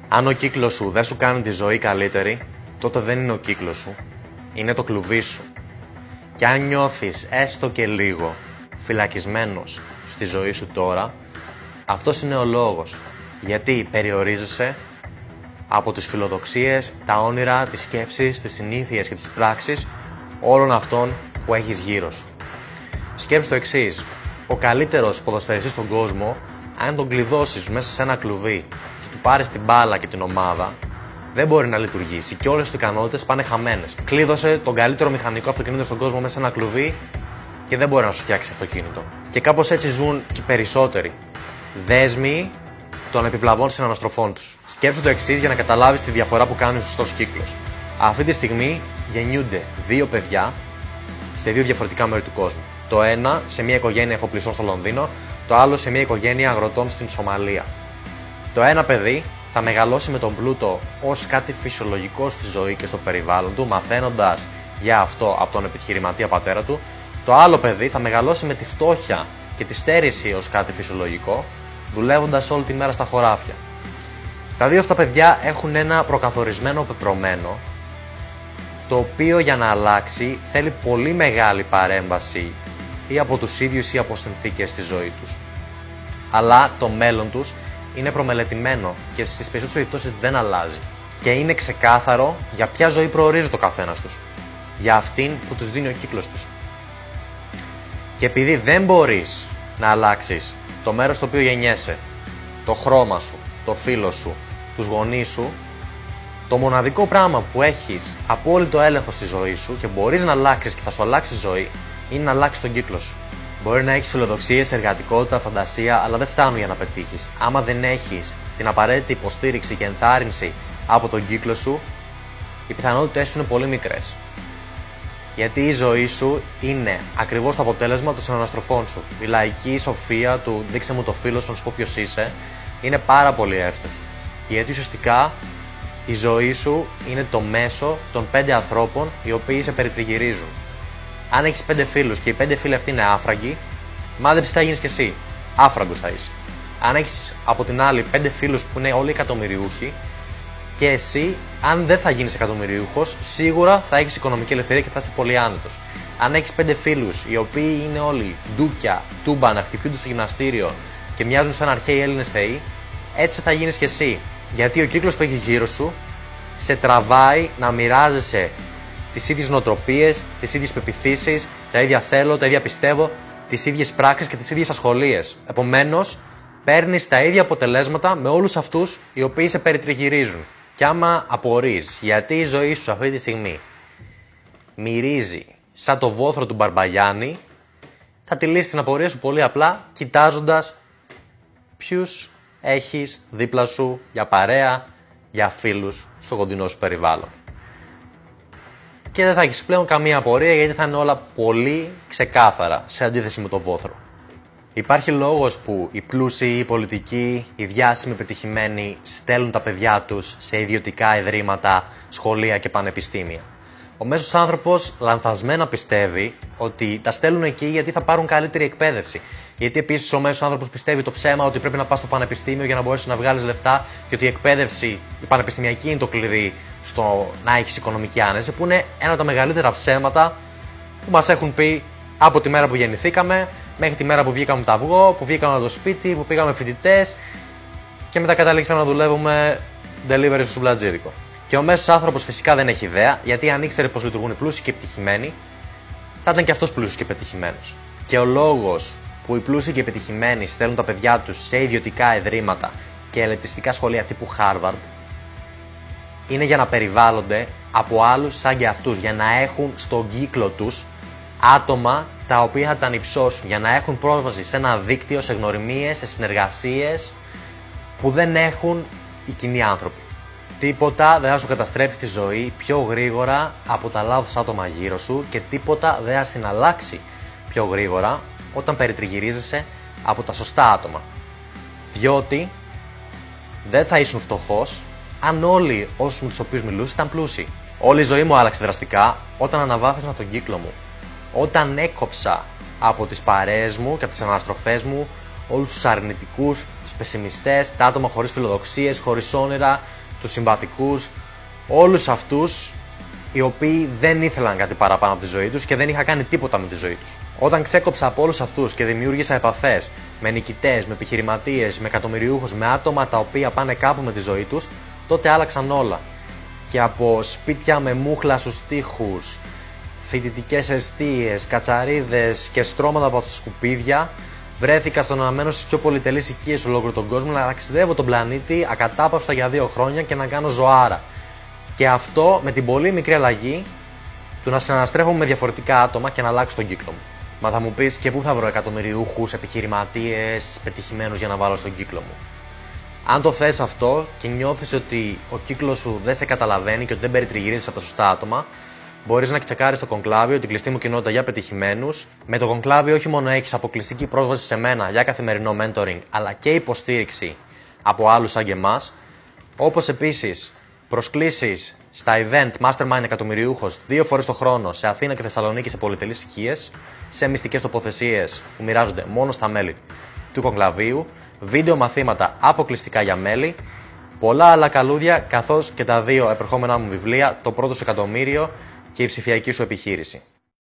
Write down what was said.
Αν ο κύκλος σου δεν σου κάνει τη ζωή καλύτερη, τότε δεν είναι ο κύκλος σου, είναι το κλουβί σου. Και αν νιώθεις έστω και λίγο φυλακισμένος στη ζωή σου τώρα, αυτός είναι ο λόγος. Γιατί περιορίζεσαι από τις φιλοδοξίες, τα όνειρα, τις σκέψεις, τις συνήθειες και τις πράξεις όλων αυτών που έχεις γύρω σου. Σκέψου το εξής: ο καλύτερος ποδοσφαιριστής στον κόσμο, αν τον κλειδώσεις μέσα σε ένα κλουβί και του πάρεις την μπάλα και την ομάδα, δεν μπορεί να λειτουργήσει και όλες τις ικανότητες πάνε χαμένες. Κλείδωσε τον καλύτερο μηχανικό αυτοκίνητο στον κόσμο μέσα σε ένα κλουβί και δεν μπορεί να σου φτιάξει αυτοκίνητο. Και κάπως έτσι ζουν και οι περισσότεροι δέσμοι των επιβλαβών συναναστροφών τους. Σκέψου το εξής για να καταλάβεις τη διαφορά που κάνει ο σωστός κύκλος. Αυτή τη στιγμή γεννιούνται δύο παιδιά σε δύο διαφορετικά μέρη του κόσμου. Το ένα σε μια οικογένεια εφοπλιστών στο Λονδίνο, το άλλο σε μια οικογένεια αγροτών στην Σομαλία. Το ένα παιδί θα μεγαλώσει με τον πλούτο ως κάτι φυσιολογικό στη ζωή και στο περιβάλλον του, μαθαίνοντας για αυτό από τον επιχειρηματία πατέρα του. Το άλλο παιδί θα μεγαλώσει με τη φτώχεια και τη στέρηση ως κάτι φυσιολογικό, δουλεύοντας όλη τη μέρα στα χωράφια. Τα δύο αυτά παιδιά έχουν ένα προκαθορισμένο πεπρωμένο, το οποίο για να αλλάξει θέλει πολύ μεγάλη παρέμβαση ή από τους ίδιους ή από συνθήκες στη ζωή τους. Αλλά το μέλλον τους είναι προμελετημένο και στις περισσότερες περιπτώσεις δεν αλλάζει. Και είναι ξεκάθαρο για ποια ζωή προορίζεται ο καθένας τους. Για αυτήν που τους δίνει ο κύκλος τους. Και επειδή δεν μπορείς να αλλάξεις το μέρος στο οποίο γεννιέσαι, το χρώμα σου, το φύλο σου, τους γονείς σου, το μοναδικό πράγμα που έχεις απόλυτο έλεγχο στη ζωή σου και μπορείς να αλλάξεις και θα σου αλλάξει η ζωή, είναι να αλλάξεις τον κύκλο σου. Μπορεί να έχεις φιλοδοξίες, εργατικότητα, φαντασία, αλλά δεν φτάνουν για να πετύχεις. Άμα δεν έχεις την απαραίτητη υποστήριξη και ενθάρρυνση από τον κύκλο σου, οι πιθανότητες σου είναι πολύ μικρές. Γιατί η ζωή σου είναι ακριβώς το αποτέλεσμα των συναναστροφών σου. Η λαϊκή σοφία του «δείξε μου το φίλο σου, να σου πω ποιος είσαι» είναι πάρα πολύ εύστοχη. Γιατί ουσιαστικά η ζωή σου είναι το μέσο των 5 ανθρώπων οι οποίοι σε περιτριγυρίζουν. Αν έχεις 5 φίλους και οι 5 φίλοι αυτοί είναι άφραγκοι, μάδεψε θα γίνεις κι εσύ. Άφραγκος θα είσαι. Αν έχεις από την άλλη 5 φίλους που είναι όλοι εκατομμυριούχοι, και εσύ, αν δεν θα γίνεις εκατομμυριούχος, σίγουρα θα έχεις οικονομική ελευθερία και θα είσαι πολύ άνετος. Αν έχεις 5 φίλους οι οποίοι είναι όλοι ντούκια, τούμπανα, χτυπιούνται στο γυμναστήριο και μοιάζουν σαν αρχαίοι Έλληνες θεοί, έτσι θα γίνεις κι εσύ. Γιατί ο κύκλος που έχεις γύρω σου σε τραβάει να μοιράζεσαι τις ίδιες νοοτροπίες, τις ίδιες πεποιθήσεις, τα ίδια θέλω, τα ίδια πιστεύω, τις ίδιες πράξεις και τις ίδιες ασχολίες. Επομένως, παίρνεις τα ίδια αποτελέσματα με όλους αυτούς οι οποίοι σε περιτριγυρίζουν. Και άμα απορείς γιατί η ζωή σου αυτή τη στιγμή μυρίζει σαν το βόθρο του Μπαρμπαγιάννη, θα τη λύσεις την απορία σου πολύ απλά κοιτάζοντας ποιους έχεις δίπλα σου για παρέα, για φίλους στο κοντινό σου περιβάλλον. Και δεν θα έχεις πλέον καμία απορία γιατί θα είναι όλα πολύ ξεκάθαρα σε αντίθεση με το βόθρο. Υπάρχει λόγος που οι πλούσιοι, οι πολιτικοί, οι διάσημοι πετυχημένοι στέλνουν τα παιδιά τους σε ιδιωτικά ιδρύματα, σχολεία και πανεπιστήμια. Ο μέσος άνθρωπος λανθασμένα πιστεύει ότι τα στέλνουν εκεί γιατί θα πάρουν καλύτερη εκπαίδευση. Γιατί επίσης ο μέσος άνθρωπος πιστεύει το ψέμα ότι πρέπει να πας στο πανεπιστήμιο για να μπορέσεις να βγάλεις λεφτά και ότι η εκπαίδευση, η πανεπιστημιακή είναι το κλειδί στο να έχεις οικονομική άνεση, που είναι ένα από τα μεγαλύτερα ψέματα που μας έχουν πει από τη μέρα που γεννηθήκαμε μέχρι τη μέρα που βγήκαμε το αυγό, που βγήκαμε από το σπίτι, που πήγαμε φοιτητές και μετά καταλήξαμε να δουλεύουμε delivery στο σουμπλατζίδικο. Και ο μέσος άνθρωπος φυσικά δεν έχει ιδέα, γιατί αν ήξερε πώς λειτουργούν οι πλούσιοι και οι πετυχημένοι, θα ήταν και αυτός πλούσιος και πετυχημένος. Και ο λόγος που οι πλούσιοι και οι πετυχημένοι στέλνουν τα παιδιά τους σε ιδιωτικά ιδρύματα και ελετιστικά σχολεία τύπου Harvard είναι για να περιβάλλονται από άλλους σαν και αυτούς, για να έχουν στον κύκλο τους άτομα τα οποία θα τα ανυψώσουν, για να έχουν πρόσβαση σε ένα δίκτυο, σε γνωριμίες, σε συνεργασίες που δεν έχουν οι κοινοί άνθρωποι. Τίποτα δεν θα σου καταστρέψει τη ζωή πιο γρήγορα από τα λάθος άτομα γύρω σου και τίποτα δεν θα την αλλάξει πιο γρήγορα όταν περιτριγυρίζεσαι από τα σωστά άτομα. Διότι δεν θα ήσουν φτωχός αν όλοι όσους με τους οποίους μιλούσες ήταν πλούσιοι. Όλη η ζωή μου άλλαξε δραστικά όταν αναβάθμισα τον κύκλο μου. Όταν έκοψα από τις παρέες μου και από τις αναστροφές μου όλους τους αρνητικούς, τους πεσημιστές, τα άτομα χωρίς φιλοδοξίες, χωρίς όνειρα, τους συμβατικούς, όλους αυτούς οι οποίοι δεν ήθελαν κάτι παραπάνω από τη ζωή τους και δεν είχαν κάνει τίποτα με τη ζωή τους. Όταν ξέκοψα από όλους αυτούς και δημιούργησα επαφές με νικητές, με επιχειρηματίες, με εκατομμυριούχους, με άτομα τα οποία πάνε κάπου με τη ζωή τους, τότε άλλαξαν όλα. Και από σπίτια με μούχλα στους τοίχους, φοιτητικές εστίες, κατσαρίδες και στρώματα από τα σκουπίδια, βρέθηκα στο να μένω στις πιο πολυτελείς οικίες σε ολόκληρο τον κόσμο, να ταξιδεύω τον πλανήτη ακατάπαυστα για 2 χρόνια και να κάνω ζωάρα. Και αυτό με την πολύ μικρή αλλαγή του να συναναστρέφομαι με διαφορετικά άτομα και να αλλάξω τον κύκλο μου. Μα θα μου πεις, και πού θα βρω εκατομμυριούχους, επιχειρηματίες, πετυχημένους για να βάλω στον κύκλο μου. Αν το θες αυτό και νιώθεις ότι ο κύκλος σου δεν σε καταλαβαίνει και ότι δεν περιτριγυρίζεις από τα σωστά άτομα, μπορείς να τσεκάρεις το Κονκλάβιο, την κλειστή μου κοινότητα για πετυχημένους. Με το Κονκλάβιο όχι μόνο έχεις αποκλειστική πρόσβαση σε μένα για καθημερινό mentoring, αλλά και υποστήριξη από άλλους σαν και εμάς. Όπως επίσης προσκλήσεις στα event Mastermind εκατομμυριούχος 2 φορές το χρόνο σε Αθήνα και Θεσσαλονίκη σε πολυτελείς οικίες, σε μυστικές τοποθεσίες που μοιράζονται μόνο στα μέλη του Κονκλαβίου, βίντεο μαθήματα αποκλειστικά για μέλη, πολλά άλλα καλούδια, καθώς και τα 2 επερχόμενά μου βιβλία, το πρώτο σου εκατομμύριο και η ψηφιακή σου επιχείρηση.